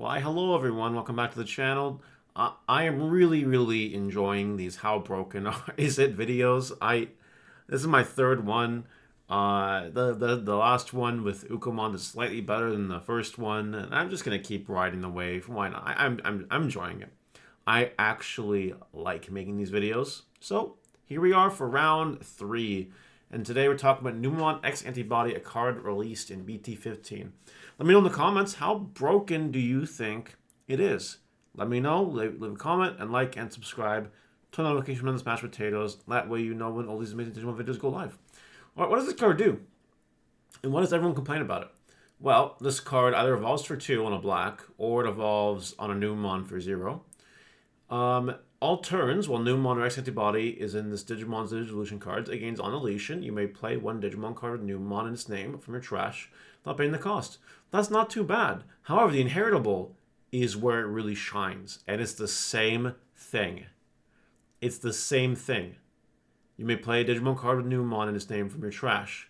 Why, hello everyone. Welcome back to the channel. I am really enjoying these how broken is it videos. This is my third one. The last one with Ukomon is slightly better than the first one, and I'm just gonna keep riding the wave. Why not? I'm enjoying it. I actually like making these videos. So here we are for round 3. And today we're talking about Numemon X Antibody, a card released in BT15. Let me know in the comments, how broken do you think it is? Let me know, leave a comment, and like and subscribe. Turn on notification on the Smash Potatoes. That way you know when all these amazing Digimon videos go live. Alright, what does this card do? And why does everyone complain about it? Well, this card either evolves for 2 on a black, or it evolves on a Numemon for 0. All turns, while Numemon X Antibody is in this Digimon's Digivolution cards, it gains on deletion. You may play one Digimon card with Numemon in its name from your trash, not paying the cost. That's not too bad. However, the Inheritable is where it really shines, and it's the same thing. It's the same thing. You may play a Digimon card with Numemon in its name from your trash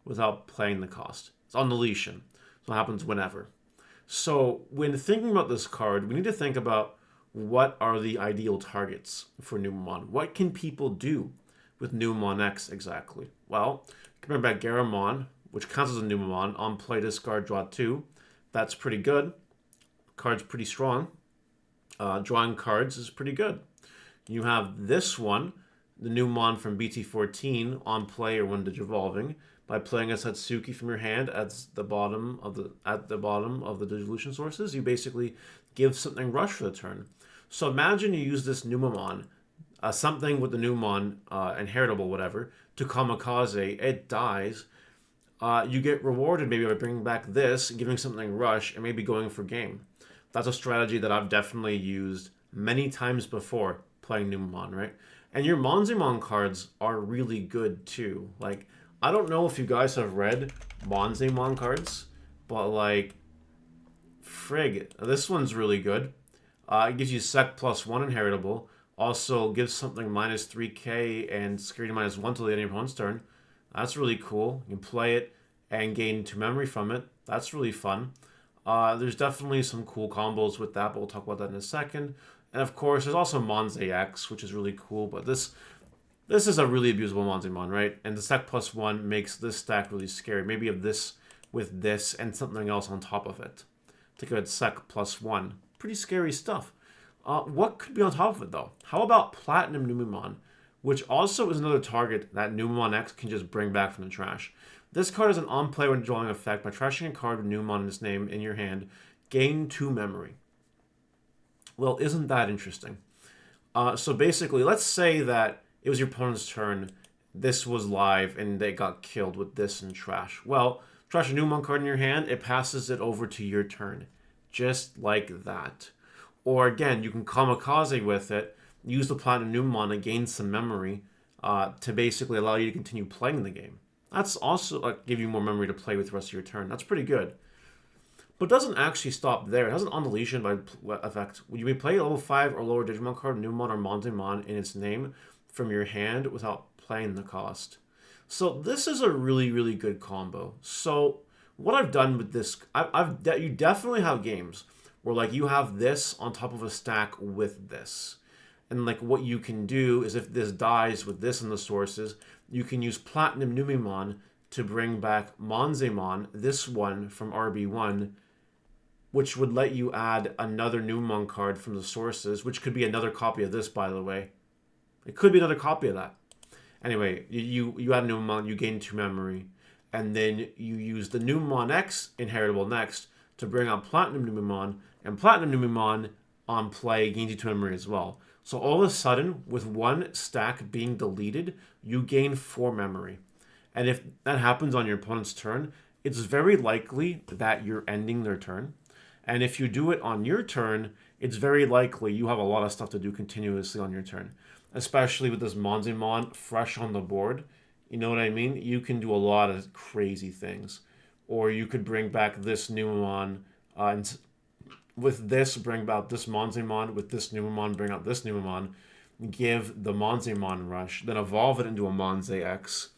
without paying the cost. It's on deletion, so it happens whenever. So when thinking about this card, we need to think about what are the ideal targets for Numemon? What can people do with Numemon X exactly? Well, you can bring back Garamon, which counts as a Numemon, on play, discard, draw 2. That's pretty good. Card's pretty strong. Drawing cards is pretty good. You have this one, the Numemon from BT14, on play or when digivolving. By playing a Satsuki from your hand at the bottom of the Digivolution sources, you basically give something rush for the turn. So imagine you use this Numemon, something with the Numemon, inheritable, whatever, to kamikaze. It dies. You get rewarded maybe by bringing back this, giving something rush, and maybe going for game. That's a strategy that I've definitely used many times before playing Numemon, right? And your Monzemon cards are really good too. Like, I don't know if you guys have read Monzemon cards, but like, frig, this one's really good. It gives you Sec +1 inheritable. Also gives something -3k and security -1 till the end of your opponent's turn. That's really cool. You can play it and gain 2 memory from it. That's really fun. There's definitely some cool combos with that, but we'll talk about that in a second. And of course, there's also Monze X, which is really cool, but this is a really abusable Monzemon, right? And the Sec +1 makes this stack really scary. Maybe of this with this and something else on top of it. Take a Sec +1. Pretty scary stuff. What could be on top of it, though? How about Platinum Numemon, which also is another target that Numemon X can just bring back from the trash. This card is an on-play when drawing effect. By trashing a card with Numemon in its name in your hand, gain 2 memory. Well, isn't that interesting? So basically, let's say that it was your opponent's turn, this was live, and they got killed with this and trash. Well, trash a Numemon card in your hand, it passes it over to your turn. Just like that. Or again, you can kamikaze with it, use the Platinum Numemon and gain some memory to basically allow you to continue playing the game. That's also give you more memory to play with the rest of your turn. That's pretty good. But it doesn't actually stop there. It has an on deletion by effect. You may play a level 5 or lower Digimon card, Numemon or Monzemon in its name from your hand without playing the cost. So this is a really good combo. So what I've done with this, you definitely have games where like you have this on top of a stack with this. And like what you can do is if this dies with this in the sources, you can use Platinum Numemon to bring back Monzemon, this one from RB1, which would let you add another Numemon card from the sources, which could be another copy of this, by the way. It could be another copy of that. Anyway, you add Numemon, you gain 2 memory, and then you use the Numemon X inheritable next to bring out Platinum Numemon, and Platinum Numemon on play gains you 2 memory as well. So all of a sudden, with one stack being deleted, you gain 4 memory. And if that happens on your opponent's turn, it's very likely that you're ending their turn. And if you do it on your turn, it's very likely you have a lot of stuff to do continuously on your turn. Especially with this Monzemon fresh on the board. You know what I mean? You can do a lot of crazy things. Or you could bring back this Numemon, and with this, bring out this Monzemon, with this Numemon, bring out this Numemon, give the Monzemon rush, then evolve it into a Monze X,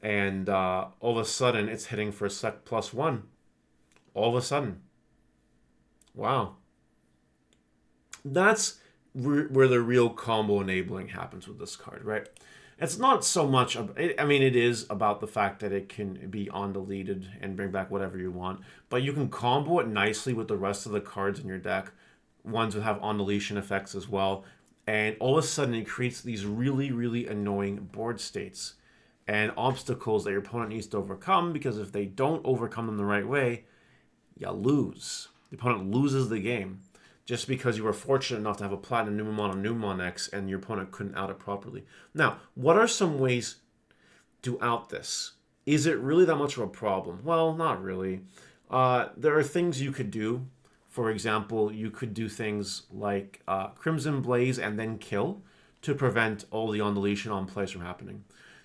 and all of a sudden, it's hitting for Sec +1. All of a sudden. Wow. That's where the real combo enabling happens with this card, right? It's not so much, I mean, it is about the fact that it can be on-deleted and bring back whatever you want, but you can combo it nicely with the rest of the cards in your deck, ones that have on-deletion effects as well, and all of a sudden it creates these really, really annoying board states and obstacles that your opponent needs to overcome, because if they don't overcome them the right way, you lose. The opponent loses the game just because you were fortunate enough to have a Platinum Numemon on Numemon X and your opponent couldn't out it properly. Now, what are some ways to out this? Is it really that much of a problem? Well, not really. There are things you could do. For example, you could do things like Crimson Blaze and then kill to prevent all the on-deletion on plays from happening.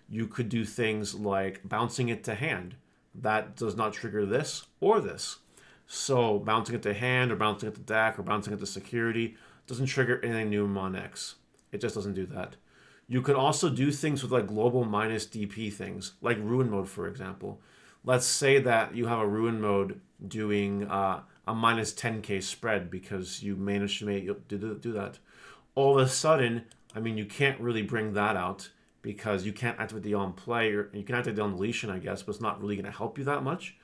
You could do things like bouncing it to hand. That does not trigger this or this. So bouncing it to hand or bouncing it to deck or bouncing it to security doesn't trigger anything Numemon X. It just doesn't do that. You could also do things with like global minus DP things, like Ruin Mode, for example. Let's say that you have a Ruin Mode doing a minus 10k spread because you managed to do that. All of a sudden, I mean, you can't really bring that out because you can't activate the on play, or you can activate the on deletion, I guess, but it's not really going to help you that much.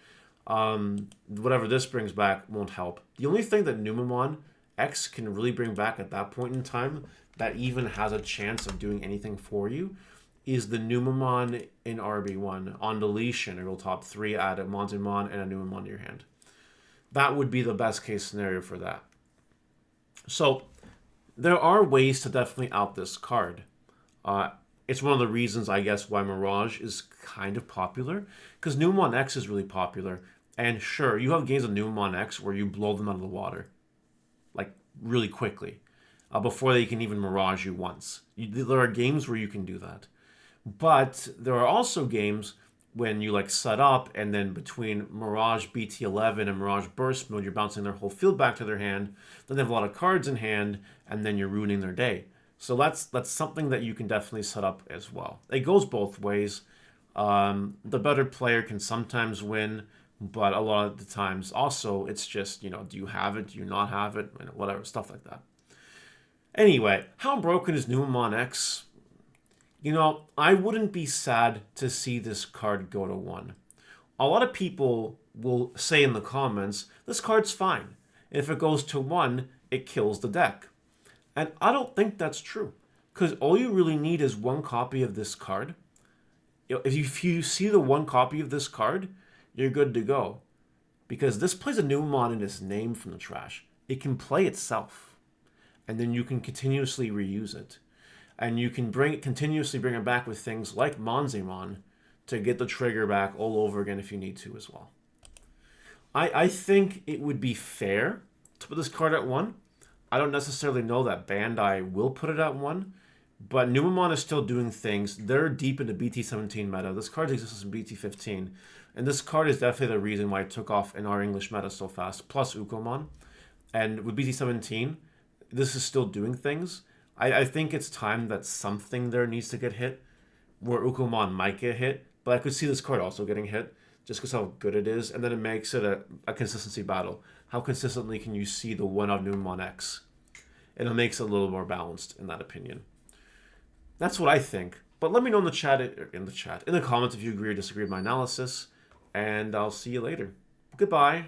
Whatever this brings back won't help. The only thing that Numemon X can really bring back at that point in time that even has a chance of doing anything for you is the Numemon in RB1 on deletion. It will top 3, add a Monzimon and a Numemon to your hand. That would be the best case scenario for that. So there are ways to definitely out this card. It's one of the reasons, I guess, why Mirage is kind of popular, because Numemon X is really popular. And sure, you have games of Numemon X where you blow them out of the water, like really quickly, before they can even Mirage you once. There are games where you can do that. But there are also games when you like set up and then between Mirage BT11 and Mirage Burst Mode, you're bouncing their whole field back to their hand. Then they have a lot of cards in hand, and then you're ruining their day. So that's something that you can definitely set up as well. It goes both ways. The better player can sometimes win, but a lot of the times also it's just, you know, do you have it? Do you not have it? Whatever, stuff like that. Anyway, how broken is Numemon X? You know, I wouldn't be sad to see this card go to 1. A lot of people will say in the comments, this card's fine. If it goes to 1, it kills the deck. And I don't think that's true, because all you really need is one copy of this card. If you see the one copy of this card, you're good to go. Because this plays a Numemon in its name from the trash. It can play itself. And then you can continuously reuse it. And you can continuously bring it back with things like Monzimon to get the trigger back all over again if you need to as well. I think it would be fair to put this card at 1. I don't necessarily know that Bandai will put it at 1, but Numemon is still doing things. They're deep into BT17 meta. This card exists in BT15, and this card is definitely the reason why it took off in our English meta so fast, plus Ukomon. And with BT17, this is still doing things. I think it's time that something there needs to get hit, where Ukomon might get hit, but I could see this card also getting hit, just because how good it is, and then it makes it a consistency battle. How consistently can you see the one on Numemon X? And it makes it a little more balanced, in that opinion. That's what I think. But let me know in the comments if you agree or disagree with my analysis, and I'll see you later. Goodbye.